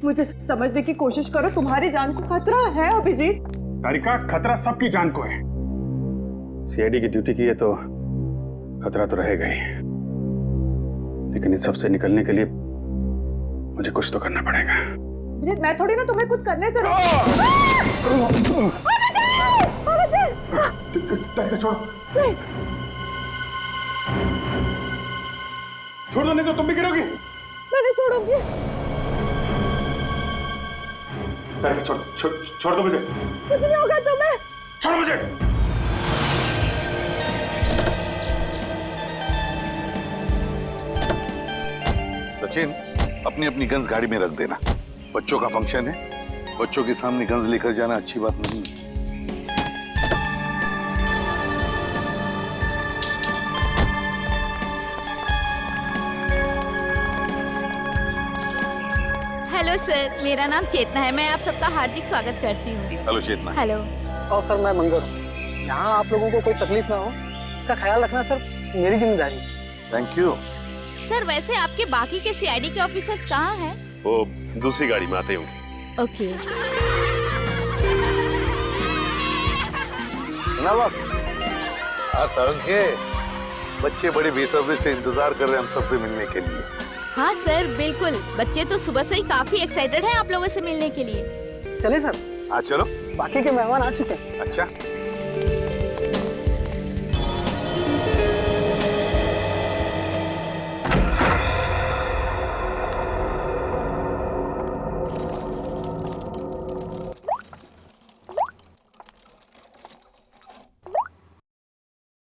मुझे समझने की कोशिश करो, तुम्हारी जान को खतरा है अभिजीत। तारिका, खतरा सबकी जान को है। सीआईडी की ड्यूटी की है तो खतरा तो रहेगा ही, लेकिन इस सब से निकलने के लिए मुझे कुछ तो करना पड़ेगा। अभिजीत, मैं थोड़ी ना तुम्हें कुछ करने से तारिका छोड़ो, नहीं। छोड़ दो, नहीं तो तुम भी गिरोगी। मैं नहीं छोड़ूंगी। तारिका छोड़ दो मुझे। कुछ नहीं होगा तुम्हें। छोड़ो मुझे। सचिन, अपनी अपनी गन्स गाड़ी में रख देना। बच्चों का फंक्शन है, बच्चों के सामने गन्स लेकर जाना अच्छी बात नहीं है। हेलो सर, मेरा नाम चेतना है। मैं आप सबका हार्दिक स्वागत करती हूँ। हेलो चेतना। हेलो। और सर, मैं मंगर हूँ। यहाँ आप लोगों को कोई तकलीफ ना हो, इसका ख्याल रखना सर मेरी जिम्मेदारी है। Thank you. सर, वैसे आपके बाकी के सीआईडी के ऑफिसर्स कहाँ हैं? वो दूसरी गाड़ी में आते होंगे। ओके। ना बस। हाँ सारंग के बच्चे बड़े बेसब्री से इंतजार कर रहे हैं हम सबसे मिलने के लिए। हाँ सर, बिल्कुल। बच्चे तो सुबह से ही काफी एक्साइटेड हैं आप लोगों से मिलने के लिए। चलिए सर। हाँ चलो। बाकी के मेहमान आ चुके हैं। अच्छा।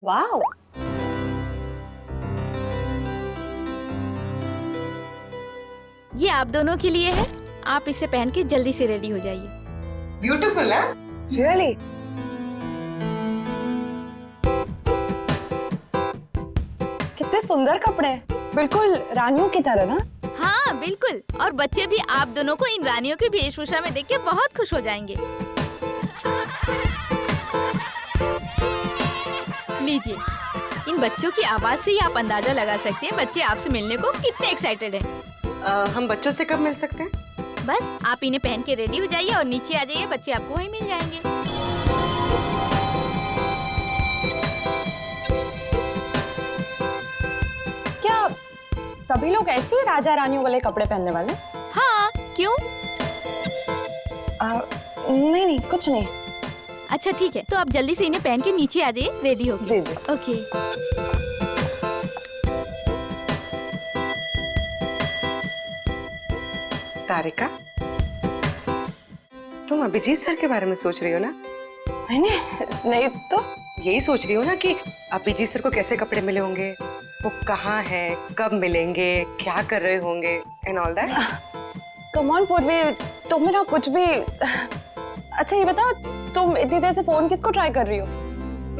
वाओ, ये आप दोनों के लिए है। आप इसे पहन के जल्दी से रेडी हो जाइए। ब्यूटीफुल है। रियली? कितने सुंदर कपड़े, बिल्कुल रानियों की तरह ना। हाँ बिल्कुल, और बच्चे भी आप दोनों को इन रानियों की वेशभूषा में देख के बहुत खुश हो जाएंगे। लीजिए, इन बच्चों की आवाज से ही आप अंदाजा लगा सकते हैं बच्चे आपसे मिलने को कितने एक्साइटेड हैं। हम बच्चों से कब मिल सकते हैं? बस आप इन्हें पहन के रेडी हो जाइए और नीचे आ जाइए, बच्चे आपको वहीं मिल जाएंगे। क्या सभी लोग ऐसे ही राजा रानियों वाले कपड़े पहनने वाले? हाँ, क्यों? नहीं नहीं, कुछ नहीं। अच्छा ठीक है, तो आप जल्दी से इन्हें पहन के नीचे आ जाइए, रेडी हो जी जी। ओके। तारिका, तुम अभिजीत सर के बारे में सोच रही हो ना? नहीं तो यही सोच रही हो ना कि अभिजीत सर को कैसे कपड़े मिले होंगे, वो कहाँ है, कब मिलेंगे, क्या कर रहे होंगे and all that. Come on पूर्वी, तुम ना कुछ भी। अच्छा ये बताओ, तुम इतनी देर से फोन किसको ट्राई कर रही हो?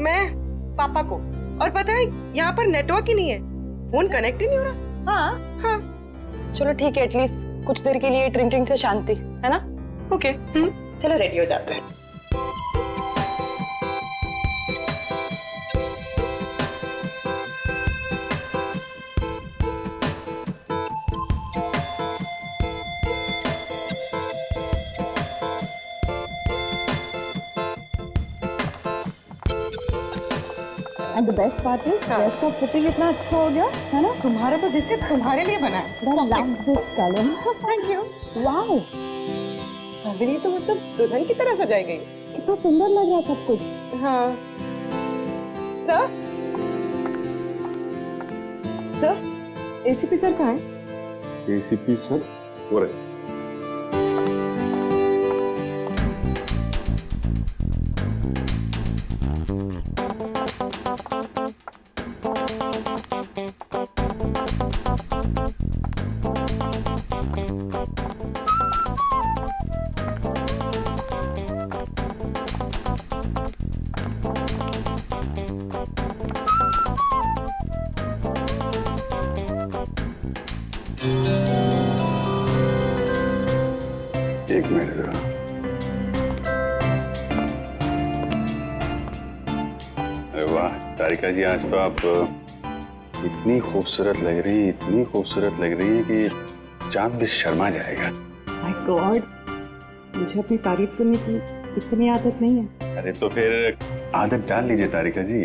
मैं पापा को। और पता है यहाँ पर नेटवर्क ही नहीं है, फोन कनेक्ट ही नहीं हो रहा। हाँ, चलो ठीक है, एटलीस्ट कुछ देर के लिए ड्रिंकिंग से शांति है ना। ओके। चलो रेडी हो जाते हैं। And the best part is, dress का फिटिंग इतना अच्छा हो गया है ना। तुम्हारा तो जैसे तुम्हारे लिए बना है। I love this color. Thank you. Wow, अभी तो मतलब दुल्हन की तरह सजाई गई। कितना सुंदर लग रहा है सब कुछ। हाँ। सर, सर, एसीपी सर कहाँ है? एसीपी सर हो रहे। एक मिनट जरा। अरे वाह तारिका जी, आज तो आप इतनी खूबसूरत लग रही है कि चांद भी शर्मा जाएगा। माय गॉड, मुझे अपनी तारीफ सुनने की इतनी आदत नहीं है। अरे तो फिर आदत डाल लीजिए तारिका जी,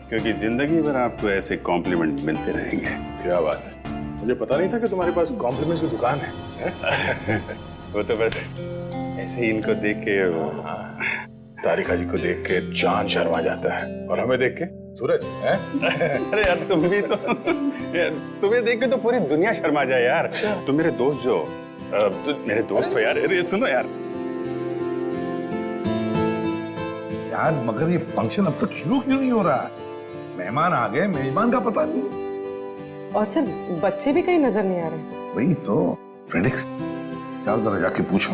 क्योंकि जिंदगी भर आपको ऐसे कॉम्प्लीमेंट मिलते रहेंगे। क्या बात है, मुझे पता नहीं था कि तुम्हारे पास कॉम्प्लीमेंट्स की दुकान है। वो तो बस ऐसे ही इनको देख के तारिका जी को देख के चांद शर्मा जाता है और हमें देख के सूरज है? अरे यार तुम भी तो तुम्हें देख के तो पूरी दुनिया शर्मा जाए यार। तुम मेरे दोस्त मेरे दोस्त हो यार। अरे सुनो यार मगर ये फंक्शन अब तक शुरू क्यों नहीं हो रहा है? मेहमान आ गए, मेजबान का पता नहीं। और सर बच्चे भी कहीं नजर नहीं आ रहे। वही तो फ्रेडिक्स, चल जरा जाके पूछो।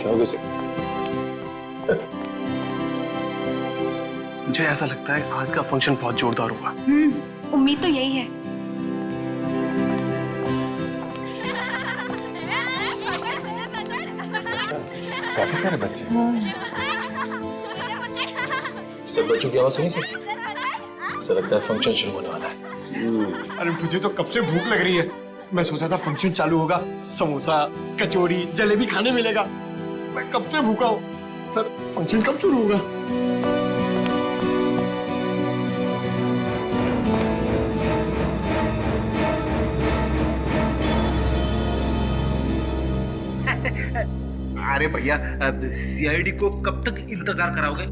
क्या हो गया? मुझे ऐसा लगता है आज का फंक्शन बहुत जोरदार होगा। उम्मीद तो यही है। काफी सारे बच्चे। सब बच्चों की आवाज सुनी सर? ऐसा लगता है फंक्शन शुरू होने वाला है। अरे मुझे तो कब से भूख लग रही है। मैं सोचा था फंक्शन चालू होगा, समोसा, कचौड़ी, जलेबी खाने मिलेगा। मैं कब से भूखा हूँ। सर फंक्शन कब शुरू होगा? अरे भैया, सीआईडी को कब तक इंतजार कराओगे?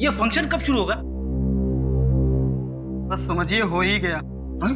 ये फंक्शन कब शुरू होगा? बस समझिए हो ही गया। हाँ?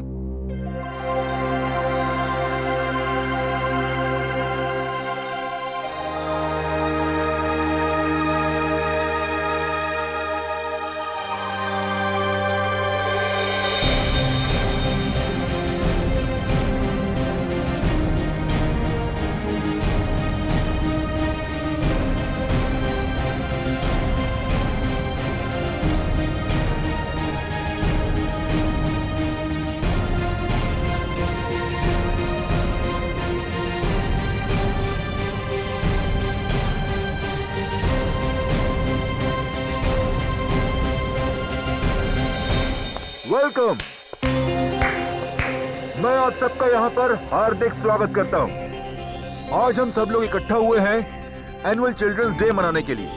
वेलकम। मैं आप सबका यहाँ पर हार्दिक स्वागत करता हूँ। आज हम सब लोग इकट्ठा हुए हैं एनुअल चिल्ड्रंस डे मनाने के लिए,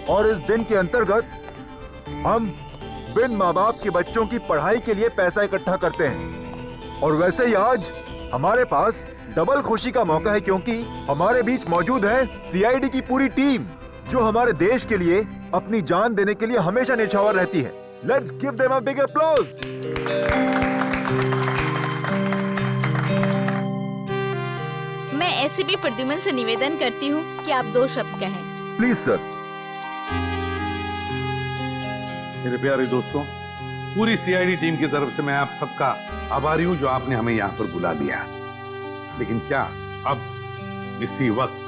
और इस दिन के अंतर्गत हम बिन माँ बाप के बच्चों की पढ़ाई के लिए पैसा इकट्ठा करते हैं। और वैसे ही आज हमारे पास डबल खुशी का मौका है, क्योंकि हमारे बीच मौजूद है सीआईडी की पूरी टीम, जो हमारे देश के लिए अपनी जान देने के लिए हमेशा न्यौछावर रहती है। Let's give them a big applause. मैं एसीपी प्रद्युमन से निवेदन करती हूँ कि आप 2 शब्द कहें। Please sir. मेरे प्यारे दोस्तों, पूरी सीआईडी टीम की तरफ से मैं आप सबका आभारी हूं जो आपने हमें यहाँ पर बुला दिया। लेकिन क्या अब इसी वक्त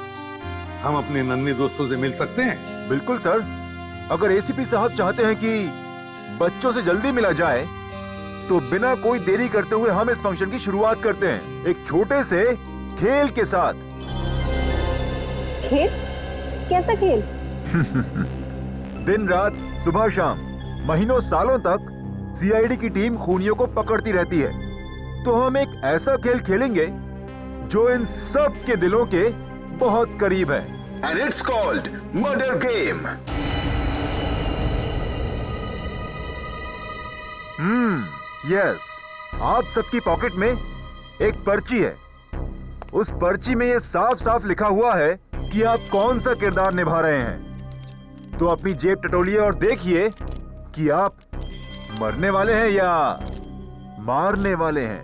हम अपने नन्हे दोस्तों से मिल सकते हैं? बिल्कुल सर। अगर एसीपी साहब चाहते हैं कि बच्चों से जल्दी मिला जाए, तो बिना कोई देरी करते हुए हम इस फंक्शन की शुरुआत करते हैं एक छोटे से खेल के साथ। खेल? कैसा खेल? दिन रात, सुबह शाम, महीनों सालों तक सीआईडी की टीम खूनियों को पकड़ती रहती है। तो हम एक ऐसा खेल खेलेंगे जो इन सब के दिलों के बहुत करीब है। And it's called Murder Game. Yes. आप सबकी पॉकेट में एक पर्ची है। उस पर्ची में ये साफ साफ लिखा हुआ है कि आप कौन सा किरदार निभा रहे हैं। तो अपनी जेब टटोलिए और देखिए कि आप मरने वाले हैं या मारने वाले हैं।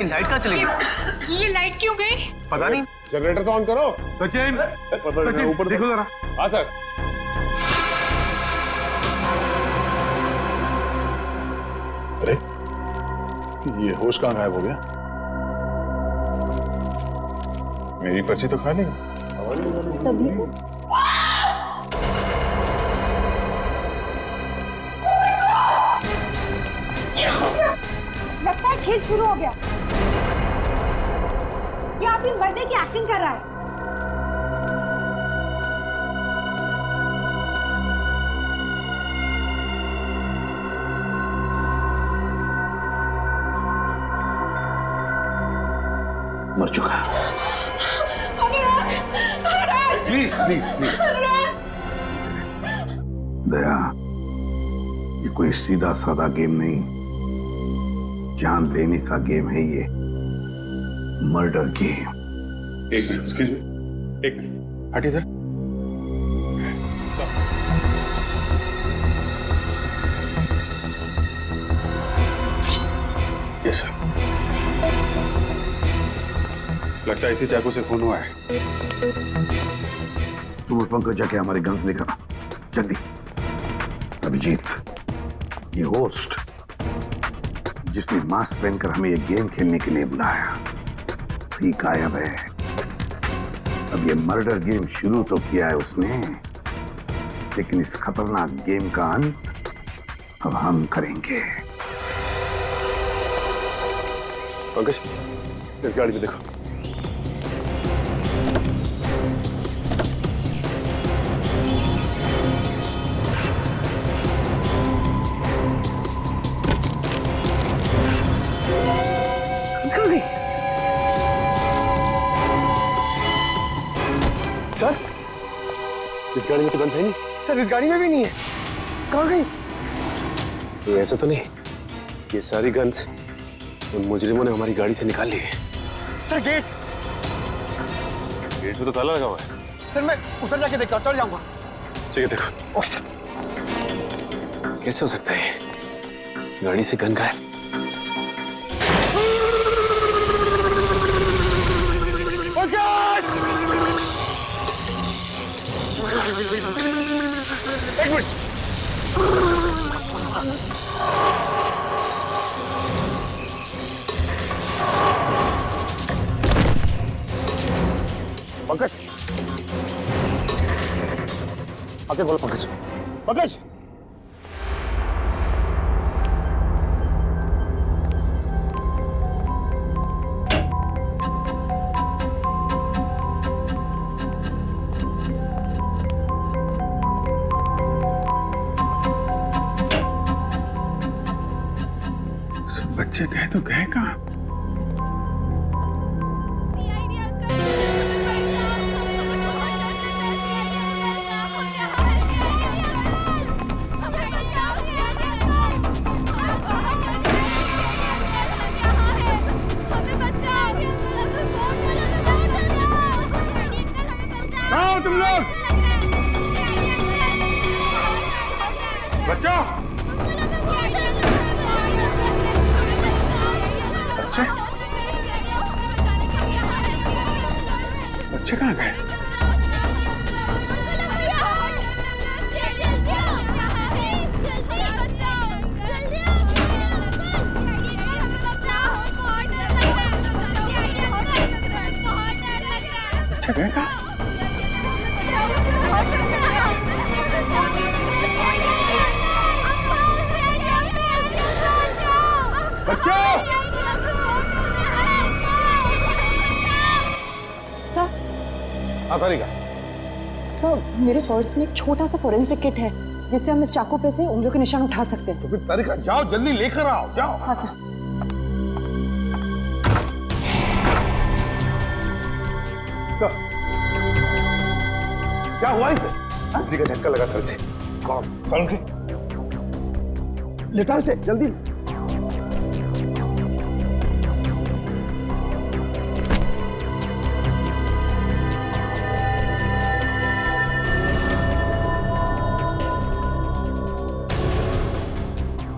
लाइट कहाँ चली गई? ये लाइट क्यों गई? पता नहीं। जनरेटर तो ऑन करो। सचिन ऊपर देखो जरा। हाँ सर। अरे ये होश कहाँ गायब हो गया? मेरी पर्ची तो खाली है। सभी को लगता है खेल शुरू हो गया। ये आदमी मरने की एक्टिंग कर रहा है। मर चुका। Please please please. दया, ये कोई सीधा साधा गेम नहीं, जान लेने का गेम है ये, मर्डर गेम। एक्सक्यूज मी, एक मिनट हटिए सर। Yes sir. लगता है इसी चाकू से खून हुआ है। तुम उस पंकज जाके हमारे गन्स लेकर जल्दी। अभिजीत, ये होस्ट जिसने मास्क पहनकर हमें ये गेम खेलने के लिए बुलाया, भी गायब है। अब ये मर्डर गेम शुरू तो किया है उसने, लेकिन इस खतरनाक गेम का अंत अब हम करेंगे। पंकज, इस गाड़ी में देखो। सर, इस गाड़ी में तो गन है नहीं। सर इस गाड़ी में भी नहीं है। कहाँ गई? तो ऐसा तो नहीं ये सारी गन्स उन मुजरिमों ने हमारी गाड़ी से निकाल ली है। सर गेट में तो ताला लगा हुआ है। सर मैं उधर जाके देखता हूँ, चल जाऊंगा। ठीक है देखो। Okay sir. कैसे हो सकता है गाड़ी से गन गायब? एक मिनट। पंकज, आगे बोलो पंकज। पंकज, बच्चे गए तो गए कहाँ? आओ तुम लोग, बच्चों। बच्चे कहाँ गए? बच्चे गए कहाँ? बच्चों, सर, सर मेरे पर्स में एक छोटा सा फोरेंसिक किट है जिससे हम इस चाकू पे से उंगलियों के निशान उठा सकते हैं। तो फिर तारिका जाओ, जल्दी लेकर आओ, जाओ। हाँ सर। सर, क्या हुआ इसे? बिजली का झटका लगा सर से। कौन? सर उनके लेटाओ इसे जल्दी।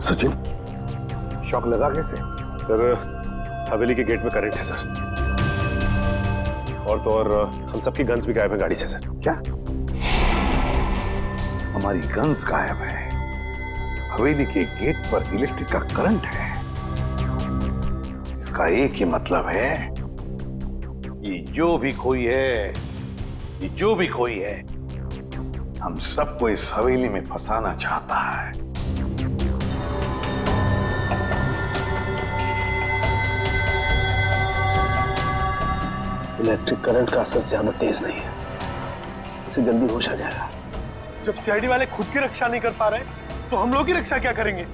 सचिन, शॉक लगा कैसे? सर, हवेली के गेट में करंट है सर। और तो और हम सबकी गन्स भी गायब है गाड़ी से सर। क्या? हमारी गन्स गायब है, हवेली के गेट पर इलेक्ट्रिक का करंट है। इसका एक ही मतलब है, ये जो भी कोई है, ये जो भी कोई है, हम सबको इस हवेली में फंसाना चाहता है। इलेक्ट्रिक करंट का असर ज्यादा तेज नहीं है, इसे जल्दी होश आ जाएगा। जब सीआईडी वाले खुद की रक्षा नहीं कर पा रहे तो हम लोग की रक्षा क्या करेंगे?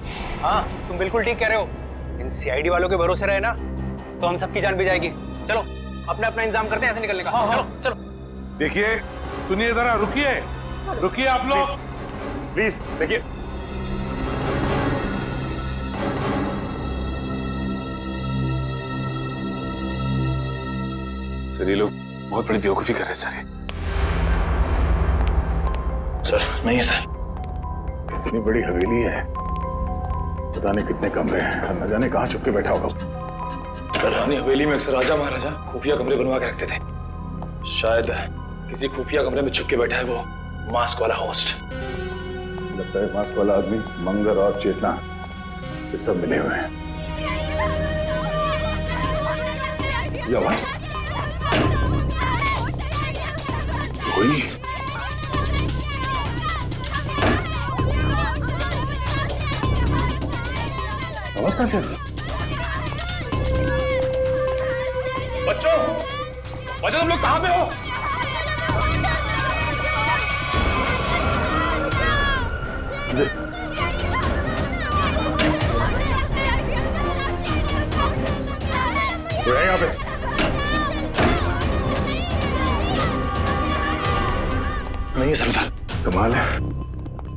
हाँ, तुम बिल्कुल ठीक कह रहे हो। इन सीआईडी वालों के भरोसे रहे ना तो हम सबकी जान भी जाएगी। चलो अपने अपना इंतजाम करते हैं ऐसे निकलने का। चलो चलो। देखिए सुनिए जरा, रुकिए रुकिए आप लोग प्लीज देखिए। सर ये लोग बहुत बड़ी बेवकूफी कर रहे हैं सर। सर नहीं सर, इतनी बड़ी हवेली है, पता नहीं कितने कमरे हैं, न जाने कहाँ छुप के बैठा होगा। सर रानी हवेली में अक्सर राजा महाराजा खुफिया कमरे बनवा के रखते थे। शायद किसी खुफिया कमरे में छुप के बैठा है वो मास्क वाला होस्ट। लगता है मास्क वाला आदमी मंगर और चेतना ये सब मिले हुए हैं। ये आवाज कोई नहीं। आवाज कहां से आ रही है? बच्चों बच्चों तुम लोग कहां पे हो? कोई है यहाँ पे? नहीं सरदार। कमाल है,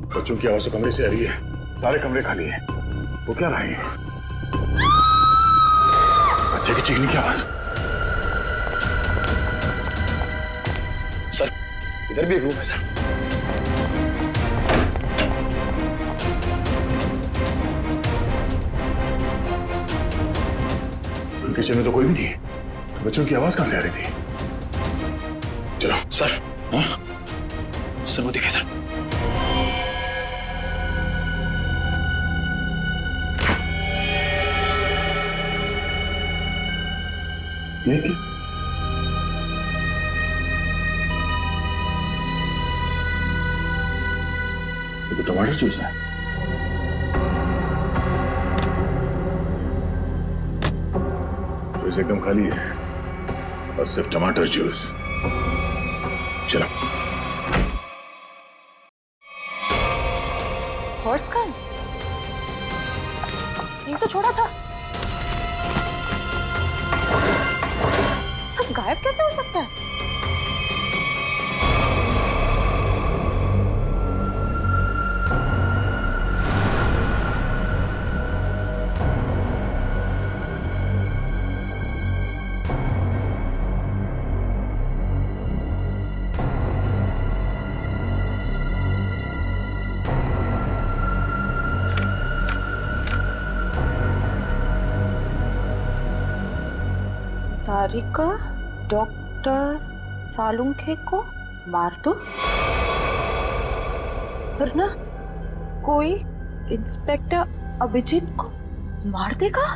बच्चों की आवाज तो कमरे से आ रही है, सारे कमरे खाली हैं। वो क्या रहे हैं? बच्चे की चीखने की आवाज। सर इधर भी एक रूम है सर। किचन में तो कोई भी नहीं, बच्चों की आवाज कहां से आ रही थी? चलो सर। हाँ? सर वो दिखे सर। ये क्या? ये तो टमाटर जूस है। जूस एकदम खाली है और सिर्फ टमाटर जूस। चलो। हॉर्स का ये तो छोड़ा था। सब गायब कैसे हो सकता है? तारिका डॉक्टर सालुंखे को मार दो, वरना कोई इंस्पेक्टर अभिजीत को मार देगा।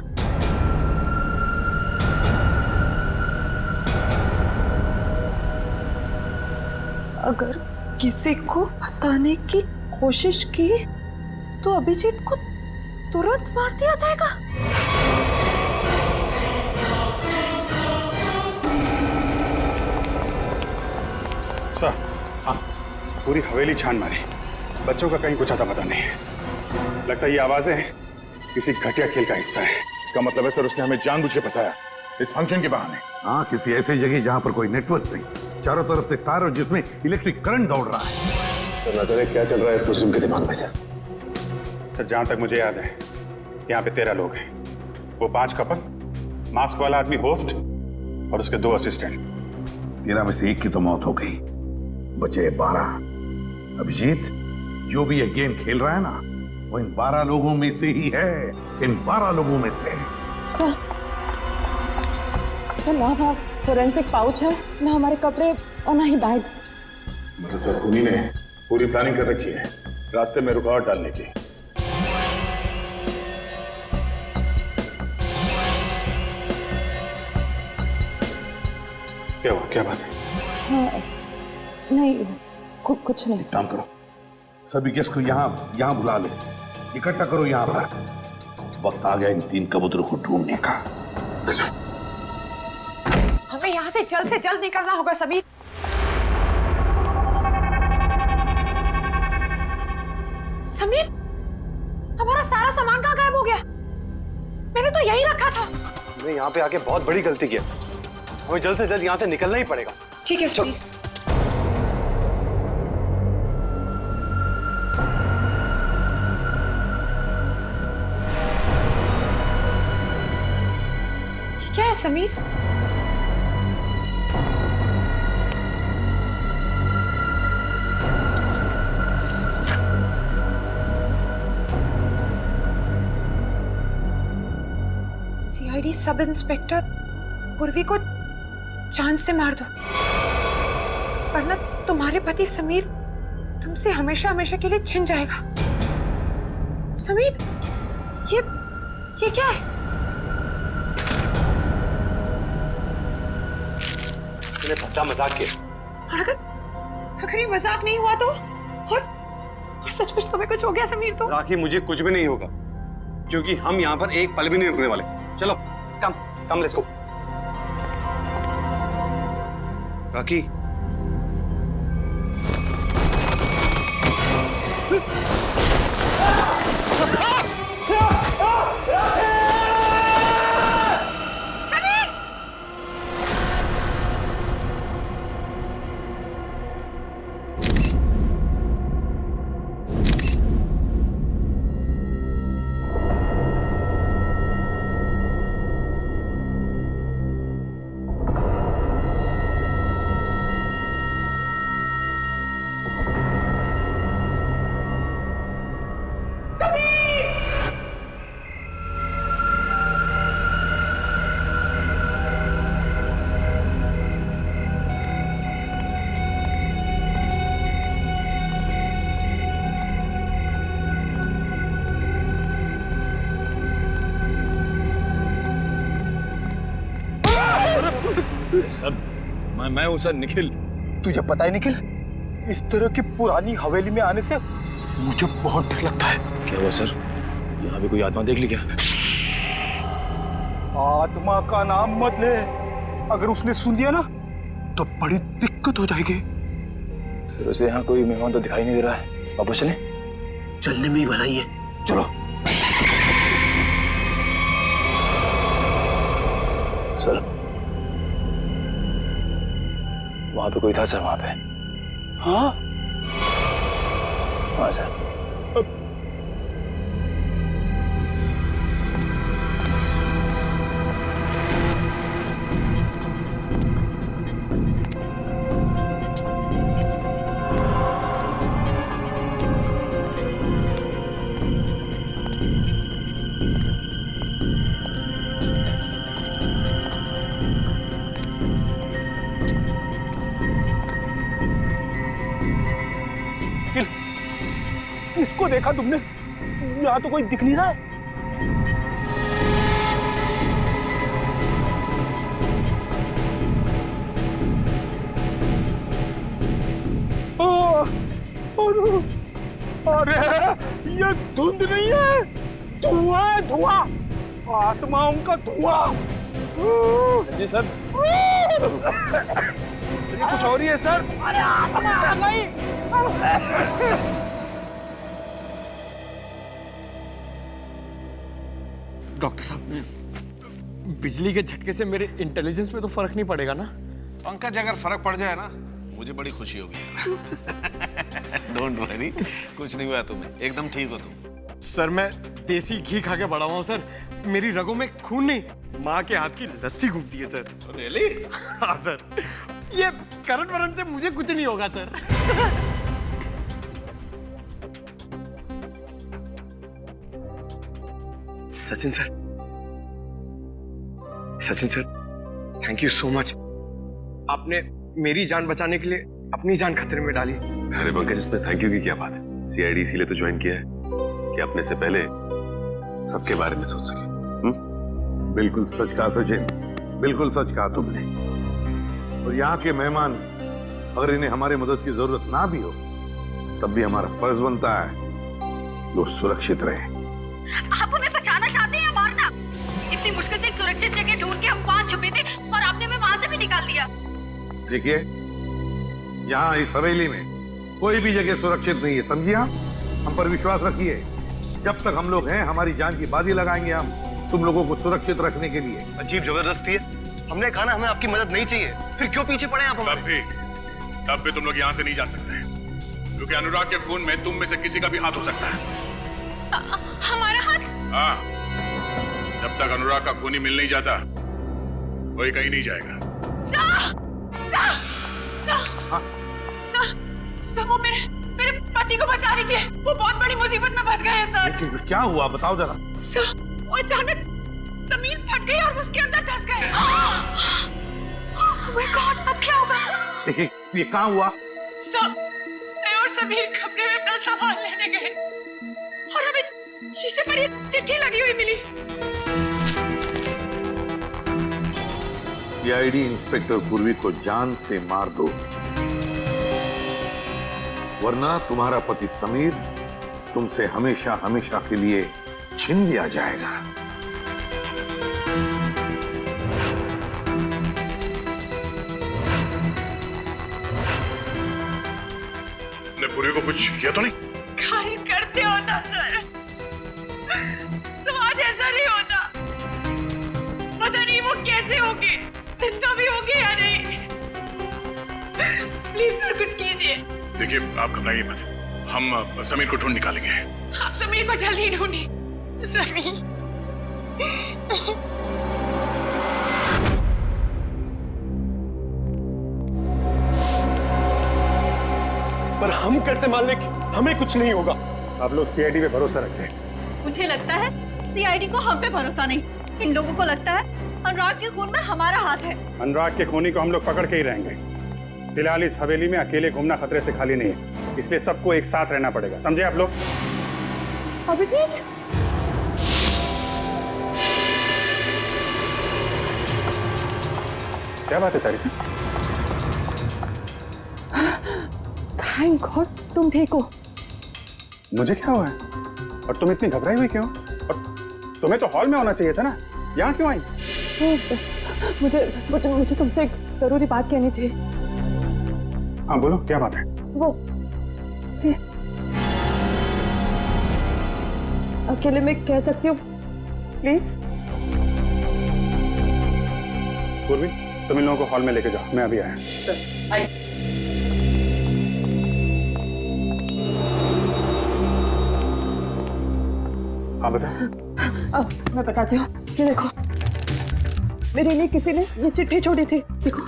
अगर किसी को बताने की कोशिश की तो अभिजीत को तुरंत मार दिया जाएगा। सर हाँ, पूरी हवेली छान मारी, बच्चों का कहीं कुछ आता पता नहीं है। लगता है ये आवाजें किसी घटिया खेल का हिस्सा है। इसका मतलब है सर उसने हमें जानबूझ के फंसाया इस फंक्शन के बहाने। हाँ, किसी ऐसी जगह जहां पर कोई नेटवर्क नहीं, चारों तरफ से तार और जिसमें इलेक्ट्रिक करंट दौड़ रहा है। सर न जाने क्या चल रहा है इस मुस्लिम के दिमाग में सर जहां तक मुझे याद है यहाँ पे 13 लोग हैं। वो 5 कपल, मास्क वाला आदमी होस्ट और उसके 2 असिस्टेंट। 13 में से 1 की तो मौत हो गई, बचे 12। अभिजीत जो भी ये गेम खेल रहा है ना, वो इन 12 लोगों में से ही है। इन 12 लोगों में से। सर ना फोरेंसिक पाउच है, ना हमारे कपड़े और ना ही बैग्स। मतलब सर खूनी ने पूरी प्लानिंग कर रखी है रास्ते में रुकावट डालने की। क्या हुआ, क्या बात है? हाँ, नहीं कुछ नहीं। काम करो, सभी गेस्ट को यहाँ बुला ले, इकट्ठा करो यहाँ पर। वक्त आ गया इन 3 कबूतरों को ढूंढने का। हमें यहाँ से जल्द निकलना होगा समीर। समीर, हमारा सारा सामान कहाँ गायब हो गया? मैंने तो यही रखा था। हमने यहाँ पे आके बहुत बड़ी गलती की। हमें जल्द से जल्द यहाँ से निकलना ही पड़ेगा। ठीक है समीर। ये क्या है समीर? सीआईडी सब इंस्पेक्टर पूर्वी को जान से मार दो, वरना तुम्हारे पति समीर तुमसे हमेशा हमेशा के लिए छिन जाएगा। समीर, ये क्या है? तूने पक्का मजाक किया। अगर ये मजाक नहीं हुआ तो और सचमुच तुम्हें कुछ हो गया समीर तो? राखी, मुझे कुछ भी नहीं होगा, क्योंकि हम यहाँ पर एक पल भी नहीं रुकने वाले। चलो come let's go. Rakhi, sir मैं हूँ सर, निखिल। तुझे पता है निखिल, इस तरह की पुरानी हवेली में आने से मुझे बहुत डर लगता है। क्या हुआ सर? यहाँ भी कोई आत्मा देख ली क्या? आत्मा का नाम मत ले, अगर उसने सुन लिया ना तो बड़ी दिक्कत हो जाएगी। सर उसे यहाँ कोई मेहमान तो दिखाई नहीं दे रहा है, वापस चलें? चलने में ही भलाई है, चलो। सर वहां पे कोई था सर, वहां पे। हाँ हाँ सर। इसको देखा तुमने? यहाँ तो कोई दिख नहीं रहा है। अरे ये धुंध नहीं है, धुआं है, धुआं, आत्माओं का धुआं। जी सर। ये कुछ और ही है सर। अरे आत्मा आ गई। डॉक्टर साहब, बिजली के झटके से मेरे इंटेलिजेंस पे तो फर्क नहीं पड़ेगा ना? पंकज, अगर फर्क पड़ जाए ना मुझे बड़ी खुशी होगी। डोंट वरी, कुछ नहीं हुआ तुम्हें, एकदम ठीक हो तुम। सर मैं देसी घी खा के बड़ा हुआ हूँ सर, मेरी रगों में खून नहीं, माँ के हाथ की लस्सी घूमती है सर। रियली? हाँ सर, ये करंट वरंट से मुझे कुछ नहीं होगा sir. Sachin sir, thank you so much. आपने मेरी जान बचाने के लिए अपनी जान खतरे में डाली। अरे पंकज, इसमें थैंक यू की क्या बात है? सीआईडी इसीलिए तो ज्वाइन किया है कि अपने से पहले सबके बारे में सोच सके। बिल्कुल सच कहा सचिन, बिल्कुल सच कहा तुमने। और यहाँ के मेहमान अगर इन्हें हमारी मदद की जरूरत ना भी हो तब भी हमारा फर्ज बनता है वो सुरक्षित रहे। आप हमें बचाना चाहते हैं या मारना? इतनी मुश्किल से एक सुरक्षित जगह ढूंढ के हम वहां छुपे थे और आपने हमें वहां से भी निकाल दिया। देखिए, यहाँ इस हवेली में कोई भी जगह सुरक्षित नहीं है, समझिए? हम पर विश्वास रखिए, जब तक हम लोग हैं हमारी जान की बाजी लगाएंगे हम तुम लोगों को सुरक्षित रखने के लिए। अजीब जबरदस्ती है। हमने कहा ना हमें आपकी मदद नहीं चाहिए, फिर क्यों पीछे पड़े आप हमारे? तब भी तुम लोग यहाँ से नहीं जा सकते, क्योंकि अनुराग के खून में तुम में से किसी का भी हाथ हो सकता है। हमारा हाथ? हाँ, जब तक अनुराग का खूनी मिल नहीं जाता कोई कहीं नहीं जाएगा। वो मेरे पति को बचा लीजिए, वो बहुत बड़ी मुसीबत में फंस गए हैं सर। लेकिन क्या हुआ बताओ जरा। सर, वो अचानक जमीन फट गई और उसके अंदर धंस गए। Oh my God, अब क्या होगा? ये कहाँ हुआ? सर, मैं और समीर कमरे में अपना सामान लेने गए और हमें शीशे पर ये चिट्ठी लगी हुई मिली। सीआईडी इंस्पेक्टर पूर्वी को जान से मार दो, वरना तुम्हारा पति समीर तुमसे हमेशा हमेशा के लिए छीन लिया जाएगा। ने पूर्वी को कुछ किया तो नहीं? काहे करते होता सर, तो आज ऐसा नहीं होता। पता नहीं वो कैसे होंगे, जिंदा भी होंगे या नहीं। प्लीज सर कुछ कीजिए। देखिए आप घबराइए मत, हम समीर को ढूंढ निकालेंगे। आप समीर को जल्दी ढूंढिए। समीर पर हम कैसे मान लें कि हमें कुछ नहीं होगा? आप लोग सीआईडी पे भरोसा रखते हैं। मुझे लगता है सीआईडी को हम पे भरोसा नहीं, इन लोगों को लगता है अनुराग के खून में हमारा हाथ है। अनुराग के खूनी को हम लोग पकड़ के ही रहेंगे। फिलहाल इस हवेली में अकेले घूमना खतरे से खाली नहीं है, इसलिए सबको एक साथ रहना पड़ेगा, समझे आप लोग? अभिजीत, क्या बात है तारिका? थैंक गॉड तुम ठीक हो। मुझे क्या हुआ है और तुम इतनी घबराई हुई क्यों? और तुम्हें तो हॉल में होना चाहिए था ना, यहाँ क्यों आई? मुझे तुमसे एक जरूरी बात कहनी थी। हाँ बोलो, क्या बात है? वो अकेले में कह सकती हूँ प्लीज? पूर्वी तुम इन लोगों को हॉल में लेके जाओ, मैं अभी आया। हाँ बता। अब मैं बताती हूँ, ये देखो मेरे लिए किसी ने ये चिट्ठी छोड़ी थी, देखो।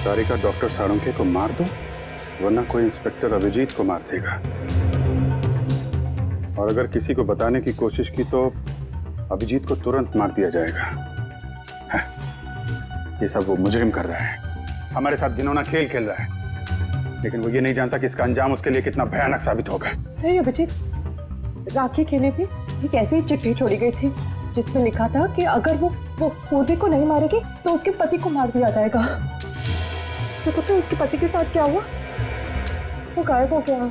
तारिका, डॉक्टर साळुंखे को मार दो, वरना कोई इंस्पेक्टर अभिजीत को मार देगा, और अगर किसी को बताने की कोशिश की तो अभिजीत को तुरंत मार दिया जाएगा। है, ये सब वो मुजरिम कर रहा है, हमारे साथ घिनौना खेल खेल रहा है, लेकिन वो ये नहीं जानता कि इसका अंजाम उसके लिए कितना भयानक साबित होगा। नहीं अभिजीत, राखी के लिए भी एक ऐसी चिट्ठी छोड़ी गई थी जिसमें लिखा था कि अगर वो पूर्वी को नहीं मारेगी तो उसके पति को मार दिया जाएगा। देखो तो उसके पति के साथ क्या हुआ, वो गायब हो गया।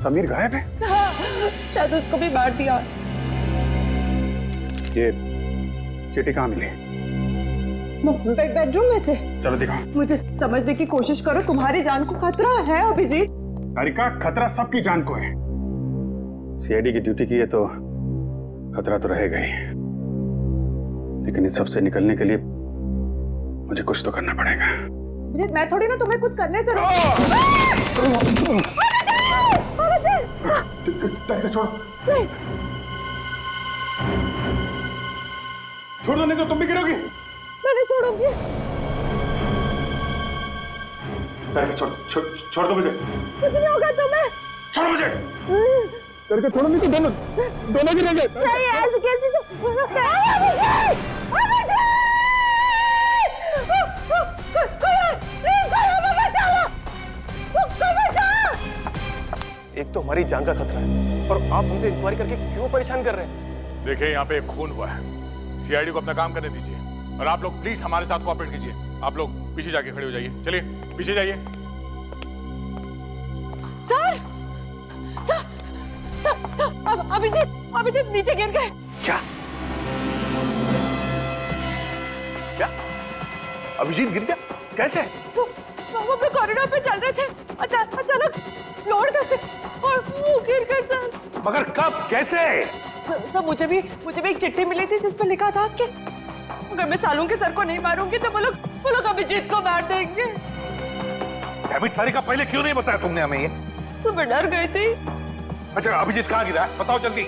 समीर गायब है? हाँ, शायद उसको भी मार दिया। ये चिट्ठी कहाँ मिली? बेडरूम में से। चलो दिखाओ। मुझे समझने की कोशिश करो, तुम्हारी जान को खतरा है अभिजीत। तारिका, खतरा सबकी जान को है। सीआईडी की ड्यूटी की है तो खतरा तो रहेगा ही, लेकिन इस सब से निकलने के लिए मुझे कुछ तो करना पड़ेगा। अभिजीत, मैं थोड़ी ना तुम्हें कुछ करने से छोड़ो, छोड़ दो, नहीं तो तुम भी गिरोगी। मैं नहीं छोड़ूंगी। छोड़ दो मुझे। कुछ नहीं होगा तुम्हें। छोड़ो मुझे। तेरे को छोड़ो, नहीं तो दोनों गिरेंगे। नहीं, ऐसे कैसे? एक तो हमारी जान का खतरा है और आप हमसे इंक्वायरी करके क्यों परेशान कर रहे हैं? देखिए, यहाँ पे एक खून हुआ है, सीआईडी को अपना काम करने दीजिए, और आप लोग प्लीज हमारे साथ कोऑपरेट कीजिए। आप लोग पीछे जाके खड़े हो जाइए, चलिए पीछे जाइए। सर, अभिजीत नीचे गिर गए। क्या? अभिजीत गिर गया? कैसे? वो कॉरिडोर पे चल रहे थे, अचानक लोड करते और वो गिर गए सर। मगर कब, कैसे? सर मुझे भी एक चिट्ठी मिली थी जिसमें लिखा था कि अगर मैं सालू के सर को नहीं मारूंगी तो वो लोग अभिजीत को मार देंगे। तारिका, पहले क्यों नहीं बताया तुमने हमें ये? तो मैं डर गई थी। अच्छा, अभिजीत कहाँ गिरा है? बताओ जल्दी।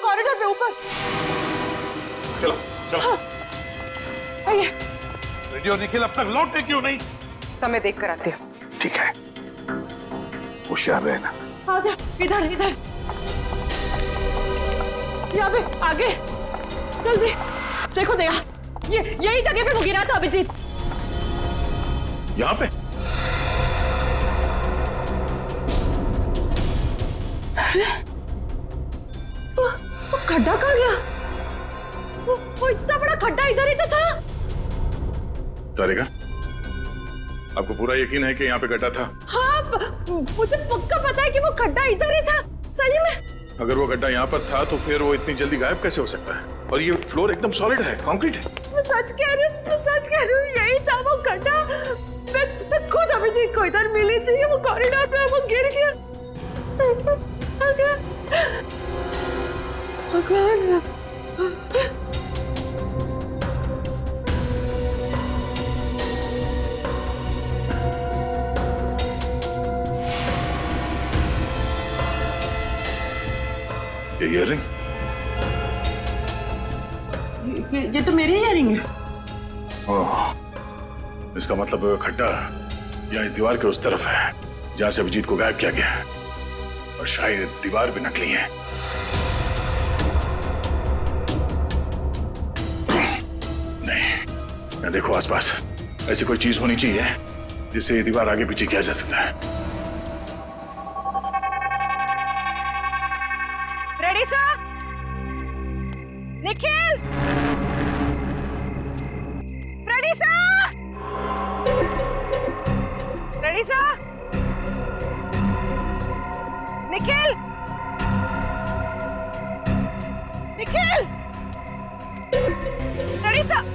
कॉरिडोर में ऊपर। चलो चलो। आइए। रेडियो निखिल अब तक लौटे क्यों नहीं? समय देख कर आती हूँ। ठीक है, होशियार रहना। आगे, इधर इधर, यहाँ पे आगे, जल्दी देखो दया, यही जगह पे वो गिरा था अभिजीत। यहाँ पे? अरे वो खड्डा कहाँ गया? वो इतना बड़ा खड्डा इधर ही तो था। तारिका, आपको पूरा यकीन है कि यहाँ पे गड्ढा था? हाँ, मुझे पक्का पता है कि वो खड्डा इधर ही था, सही में। अगर वो गड्ढा यहाँ पर था तो फिर वो इतनी जल्दी गायब कैसे हो सकता है? और ये फ्लोर एकदम सॉलिड है, कंक्रीट है। मैं सच कह रही हूँ, यही था वो गड्ढा। मैं खुद अभिजीत को इधर मिली थी, वो कॉरिडोर पे वो गिर गया। भगवान। ये ईयररिंग? ये तो मेरी ईयररिंग है। ओह, इसका मतलब खड्डा यहाँ इस दीवार के उस तरफ है जहां से अभिजीत को गायब किया गया है, और शायद दीवार भी नकली है। नहीं, मैं देखो आसपास ऐसी कोई चीज होनी चाहिए जिससे ये दीवार आगे पीछे किया जा सकता है। Ready sir? Nikhil! Ready sir? Ready sir? Nikhil! Nikhil! Ready sir?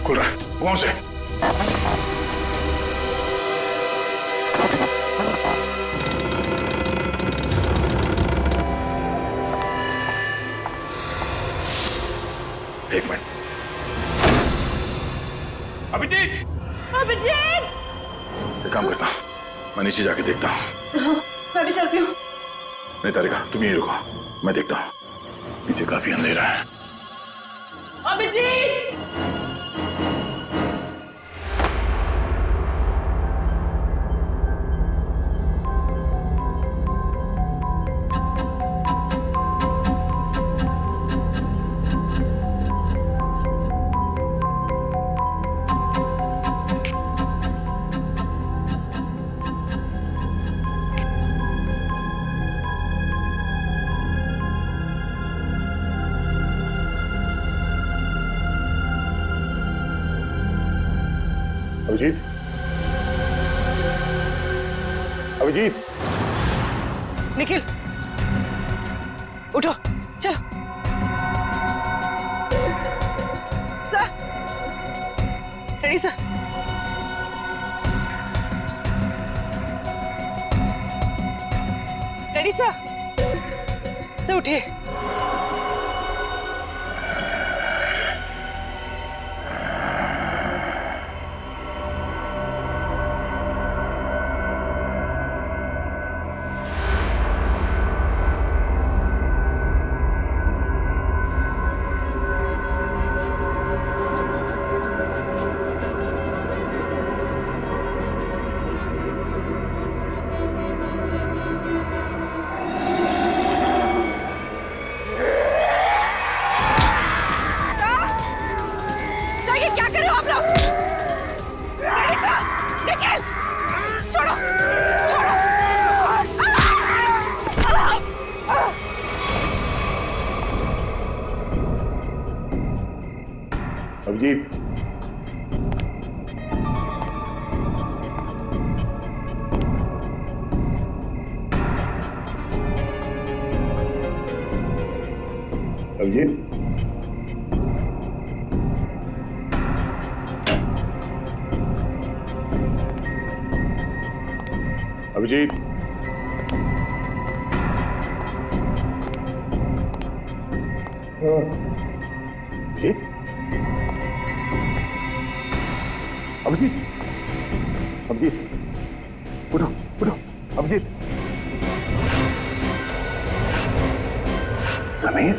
खुल रहा है, कौन से? एक मिनट। अभिजीत! अभिजीत! एक काम करता हूं, मैं नीचे जाके देखता हूँ। मैं भी चलती हूँ। नहीं तारिका, तुम यहीं रुको, मैं देखता हूँ। नीचे काफी अंधेरा है। अभिजीत! अभिजीत, अभिजीत! निखिल, उठो, चलो। Sir, ready sir? Ready sir? Sir उठिए। अभिजीत, अभिजीत, अभिजीत, अभिजीत, अभिजीत, उठो उठो, अभिजीत, समीर,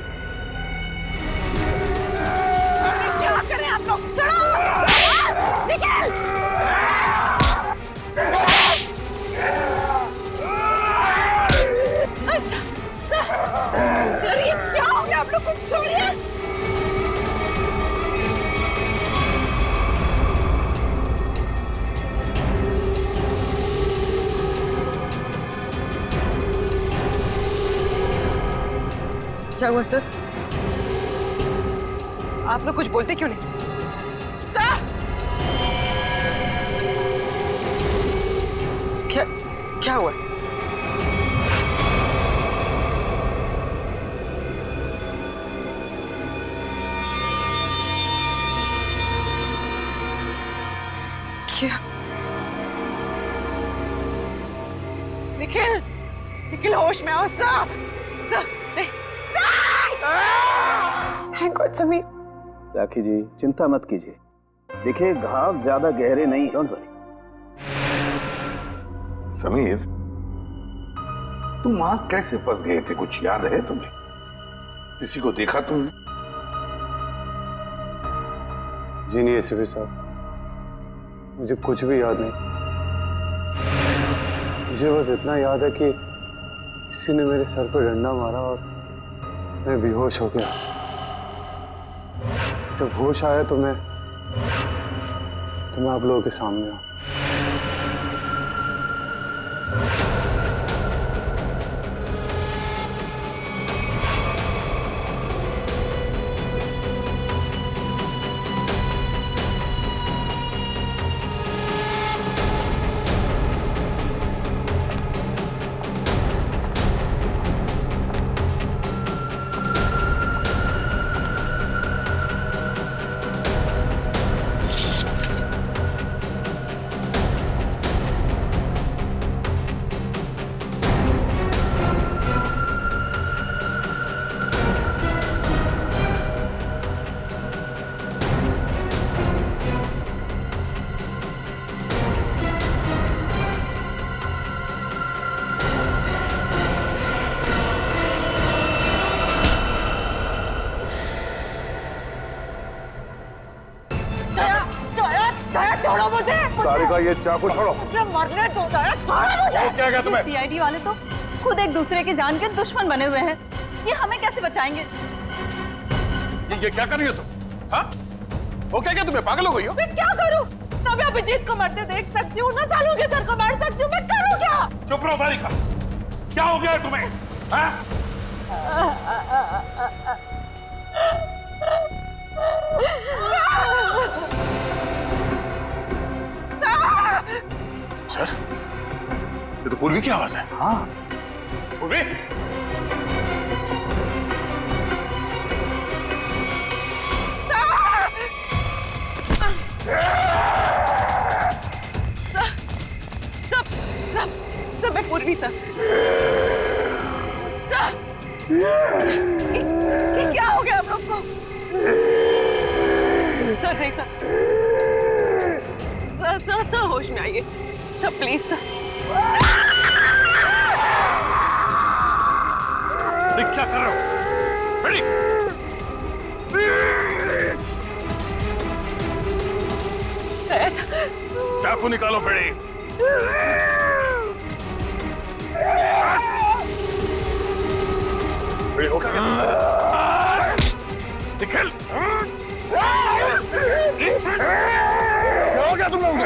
क्या करें आप लोग? चढ़ो! निकल! सर, ये क्या हो गया? आप लोग कुछ छोड़िए! क्या हुआ सर? आप लोग कुछ बोलते क्यों नहीं? सर! क्या हुआ? क्या? निखिल! निखिल होश में आओ सर! सर! नहीं! Thank God Sameer. राखी जी चिंता मत कीजिए, देखिए घाव ज्यादा गहरे नहीं, डोंट वरी। समीर, तुम वहां कैसे फंस गए थे? कुछ याद है तुम्हें? किसी को देखा तुमने? जी नहीं एसीपी साहब, मुझे कुछ भी याद नहीं। मुझे बस इतना याद है कि किसी ने मेरे सर पर डंडा मारा और मैं बेहोश हो गया। जब होश आया तो मैं आप लोगों के सामने हूं। छोड़ो मुझे! सारिका ये चाकू छोड़ो। मुझे मरने दो, छोड़ो मुझे! क्या क्या तुम्हें? सीआईडी वाले तो खुद एक दूसरे की जान के दुश्मन बने हुए हैं। ये हमें कैसे बचाएंगे? ये क्या कर रही हो तुम? हाँ? वो क्या तुम्हें पागल हो गई हो? मैं क्या करूं? ना मैं अभिजीत को मरते देख सकती हूँ, ना सालू के सर को मार सकती हूँ। मैं करूं क्या? चुप रहो सारिका। क्या हो गया है तुम्हें? हाँ? सर, ये तो पूर्वी की आवाज है। हाँ, पूर्वी। सब मैं पूर्वी सर। क्या हो गया आप लोग को? सर नहीं सर होश में आइए सर, प्लीज सर। क्या कर रहे हो? बड़ी ऐसा चाकू निकालो बड़ी। बड़ी हो गया। निकल। क्या हो गया तुम लोगों को?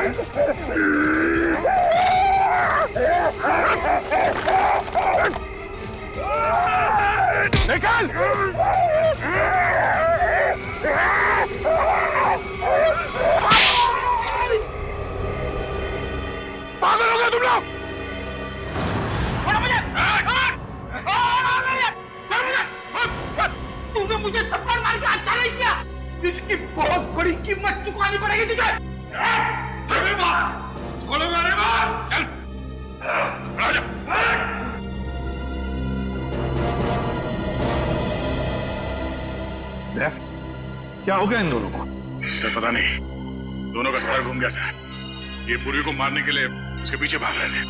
निकल! पागल हो गए तुम लोग? तूने मुझे थप्पड़ मार के अच्छा नहीं किया, इसकी बहुत बड़ी कीमत चुकानी पड़ेगी तुझे। छोड़ो मेरे मार, चल राजा। क्या हो गया इन दोनों को? सर पता नहीं, दोनों का सर घूम गया सर। ये पूर्वी को मारने के लिए उसके पीछे भाग रहे थे।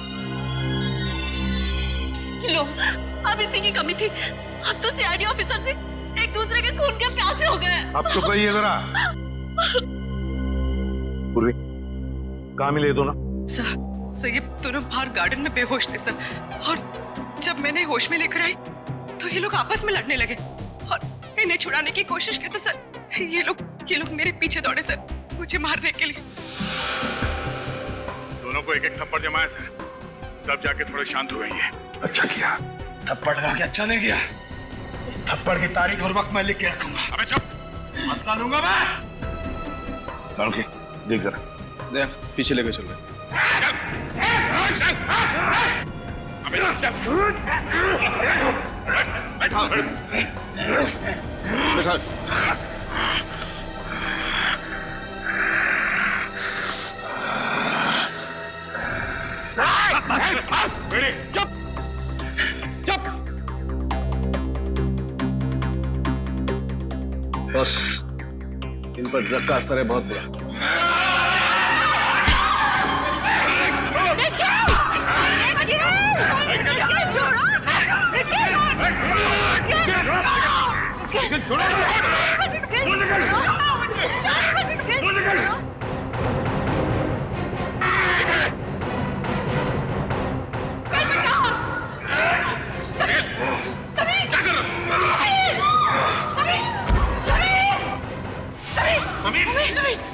लो, अब इसी की कमी थी। अब तो सीआईडी ऑफिसर भी एक दूसरे के खून के प्यासे हो गए। अब तो कहिए जरा। पूर्वी, कहाँ मिले दोनों? सर ये दोनों बाहर गार्डन में बेहोश थे सर, और जब मैंने होश में लेकर आई तो ये लोग आपस में लड़ने लगे और इन्हें छुड़ाने की कोशिश की तो सर ये लोग मेरे पीछे दौड़े सर, मुझे मारने के लिए। दोनों को एक एक थप्पड़ जमाया सर, तब जाके थोड़े शांत हुए ये। अच्छा किया। थप्पड़ लगा के अच्छा नहीं किया। इस थप्पड़ की तारीख और वक्त मैं लिख के रखूंगा। अबे चुप, बदला लूंगा मैं। चल के देख जरा। देख पीछे लेके चल रहे। अबे चल। बैठा। चुप चुप। बस इन पर ड्रग का असर है बहुत बुरा।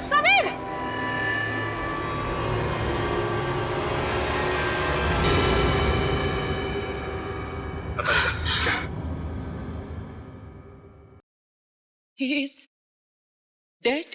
समीर! He is dead?